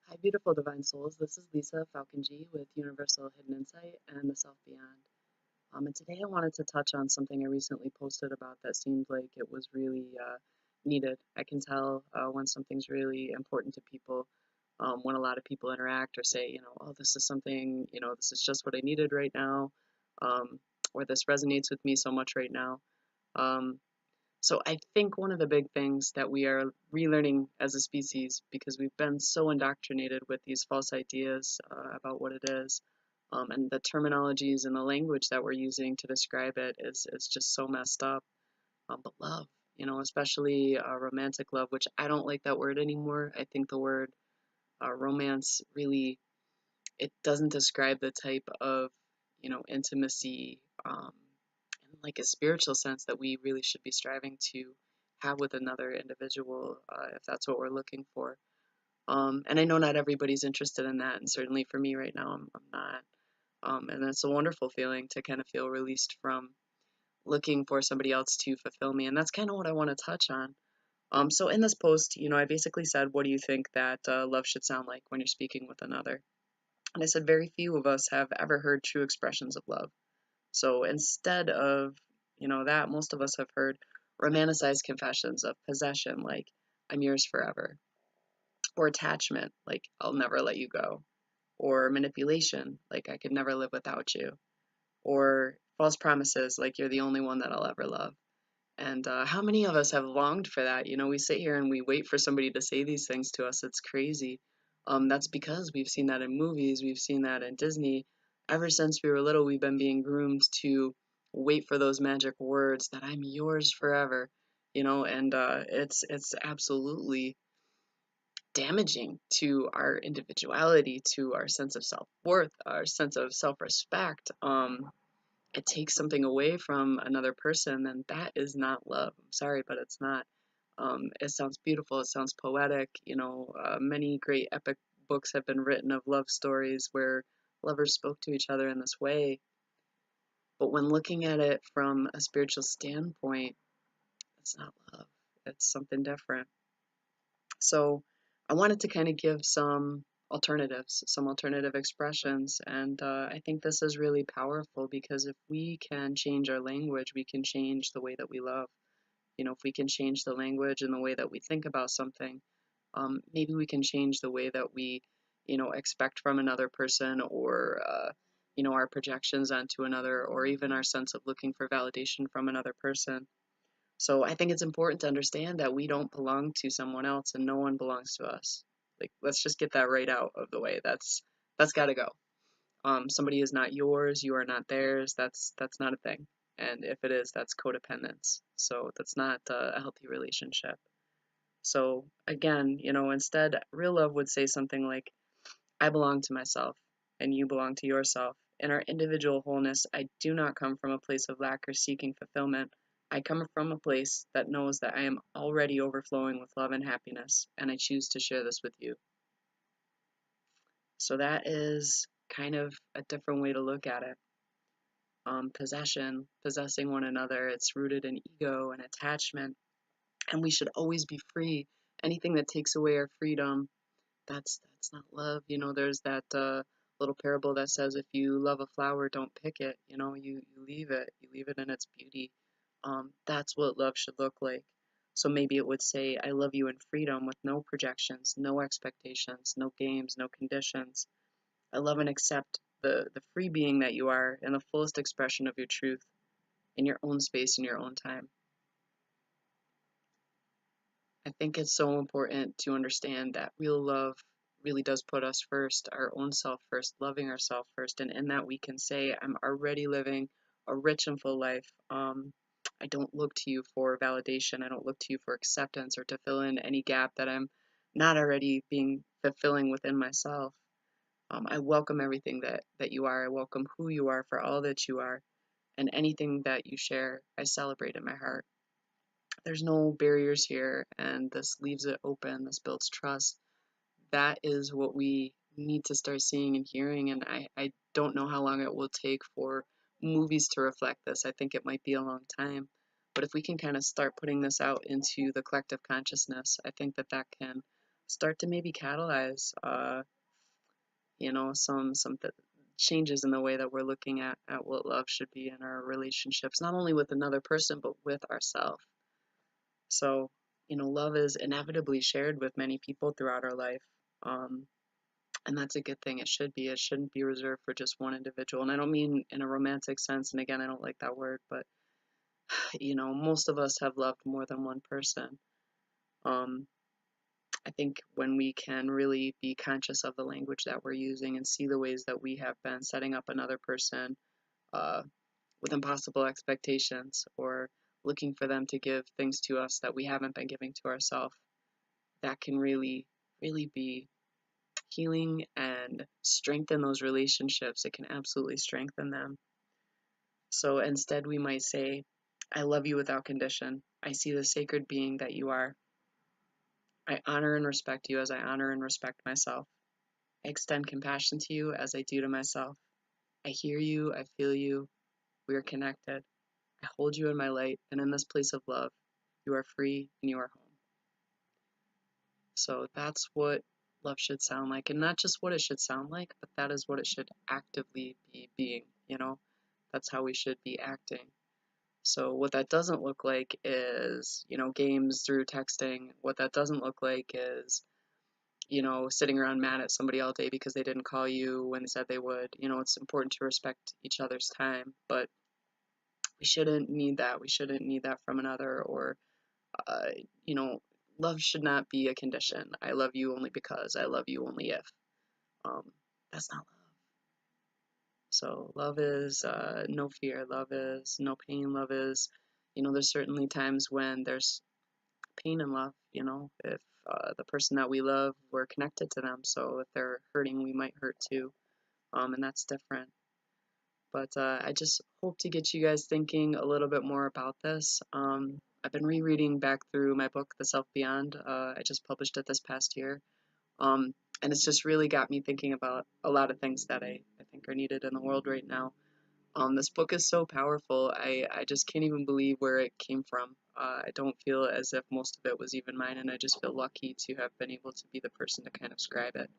Hi, beautiful divine souls. This is Lisa Falcon G with Universal Hidden Insight and the Self Beyond. And today I wanted to touch on something I recently posted about that seemed like it was really needed. I can tell when something's really important to people, when a lot of people interact or say, oh, this is something, this is just what I needed right now, um, or this resonates with me so much right now. Um, so I think one of the big things that we are relearning as a species, because we've been so indoctrinated with these false ideas about what it is, and the terminologies and the language that we're using to describe it is just so messed up. But love, especially romantic love, which I don't like that word anymore. I think the word romance really it doesn't describe the type of intimacy in like a spiritual sense that we really should be striving to have with another individual if that's what we're looking for. And I know not everybody's interested in that, and certainly for me right now, I'm not. And it's a wonderful feeling to kind of feel released from looking for somebody else to fulfill me, and that's kind of what I want to touch on. So in this post, I basically said, what do you think that love should sound like when you're speaking with another? And I said, very few of us have ever heard true expressions of love. So instead of, that, most of us have heard romanticized confessions of possession, like, I'm yours forever, or attachment, like, I'll never let you go, or manipulation, like, I could never live without you, or false promises, like, you're the only one that I'll ever love. And how many of us have longed for that? We sit here and we wait for somebody to say these things to us. It's crazy. That's because we've seen that in movies, we've seen that in Disney. Ever since we were little, we've been being groomed to wait for those magic words that I'm yours forever, and it's absolutely damaging to our individuality, to our sense of self worth, our sense of self respect. It takes something away from another person, then that is not love. I'm sorry, but it's not. It sounds beautiful. It sounds poetic. Many great epic books have been written of love stories where lovers spoke to each other in this way. But when looking at it from a spiritual standpoint, it's not love. It's something different. So I wanted to kind of give some alternatives, some alternative expressions. And I think this is really powerful because if we can change our language, we can change the way that we love. If we can change the language and the way that we think about something, maybe we can change the way that we, expect from another person or, our projections onto another, or even our sense of looking for validation from another person. So I think it's important to understand that we don't belong to someone else and no one belongs to us. Like, let's just get that right out of the way. That's got to go. Somebody is not yours, you are not theirs. That's not a thing. And if it is, that's codependence. So that's not a healthy relationship. So again, instead, real love would say something like, I belong to myself and you belong to yourself. In our individual wholeness, I do not come from a place of lack or seeking fulfillment. I come from a place that knows that I am already overflowing with love and happiness, and I choose to share this with you. So that is kind of a different way to look at it. Possession, possessing one another, it's rooted in ego and attachment, and we should always be free. Anything that takes away our freedom, that's not love. There's that little parable that says if you love a flower, don't pick it. You leave it. You leave it in its beauty. That's what love should look like. So maybe it would say, I love you in freedom with no projections, no expectations, no games, no conditions. I love and accept the free being that you are and the fullest expression of your truth in your own space, in your own time. I think it's so important to understand that real love really does put us first, our own self first, loving ourselves first. And in that, we can say, I'm already living a rich and full life. I don't look to you for validation. I don't look to you for acceptance or to fill in any gap that I'm not already being fulfilling within myself. I welcome everything that you are. I welcome who you are for all that you are. And anything that you share, I celebrate in my heart. There's no barriers here, and this leaves it open. This builds trust. That is what we need to start seeing and hearing. And I don't know how long it will take for movies to reflect this. I think it might be a long time. But if we can kind of start putting this out into the collective consciousness, I think that that can start to maybe catalyze, some changes in the way that we're looking at what love should be in our relationships, not only with another person, but with ourselves. So, love is inevitably shared with many people throughout our life. Um, and that's a good thing. It should be. It shouldn't be reserved for just one individual. And I don't mean in a romantic sense. And again, I don't like that word, but most of us have loved more than one person. Um, I think when we can really be conscious of the language that we're using and see the ways that we have been setting up another person uh, with impossible expectations or looking for them to give things to us that we haven't been giving to ourselves, that can really, really be healing and strengthen those relationships. It can absolutely strengthen them. So instead, we might say, I love you without condition. I see the sacred being that you are. I honor and respect you as I honor and respect myself. I extend compassion to you as I do to myself. I hear you, I feel you, we are connected. I hold you in my light, and in this place of love, you are free and you are home. So that's what love should sound like, and not just what it should sound like, but that is what it should actively be being. That's how we should be acting. So what that doesn't look like is, games through texting. What that doesn't look like is, sitting around mad at somebody all day because they didn't call you when they said they would. It's important to respect each other's time, but we shouldn't need that. We shouldn't need that from another, or, uh, you know, love should not be a condition. I love you only because, I love you only if. Um, that's not love. So love is no fear. Love is no pain. Love is, there's certainly times when there's pain in love, if the person that we love, we're connected to them. So if they're hurting, we might hurt too. And that's different. But I just hope to get you guys thinking a little bit more about this. I've been rereading back through my book, The Self Beyond. I just published it this past year. Um, and it's just really got me thinking about a lot of things that I think are needed in the world right now. This book is so powerful. I just can't even believe where it came from. I don't feel as if most of it was even mine, and I just feel lucky to have been able to be the person to kind of scribe it.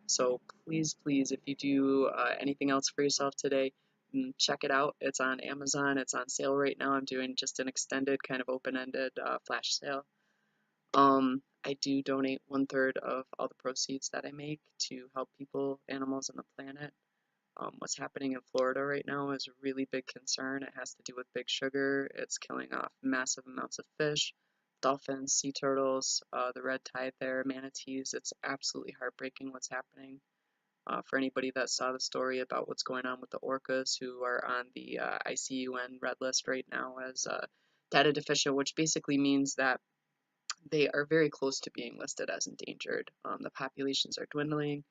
So please, please, if you do anything else for yourself today, check it out. It's on Amazon. It's on sale right now. I'm doing just an extended kind of open-ended flash sale. I do donate 1/3 of all the proceeds that I make to help people, animals, and the planet. What's happening in Florida right now is a really big concern. It has to do with big sugar. It's killing off massive amounts of fish, dolphins, sea turtles, the red tide there, manatees. It's absolutely heartbreaking what's happening. For anybody that saw the story about what's going on with the orcas who are on the ICUN red list right now as data deficient, which basically means that they are very close to being listed as endangered. The populations are dwindling.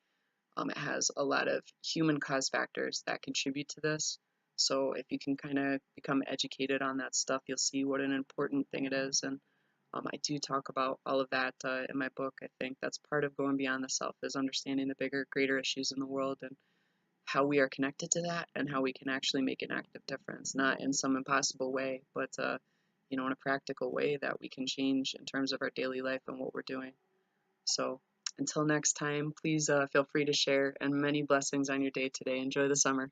It has a lot of human cause factors that contribute to this. So if you can kind of become educated on that stuff, you'll see what an important thing it is. And I do talk about all of that in my book. I think that's part of going beyond the self is understanding the bigger, greater issues in the world and how we are connected to that and how we can actually make an active difference, not in some impossible way, but in a practical way that we can change in terms of our daily life and what we're doing. So until next time, please feel free to share and many blessings on your day today. Enjoy the summer.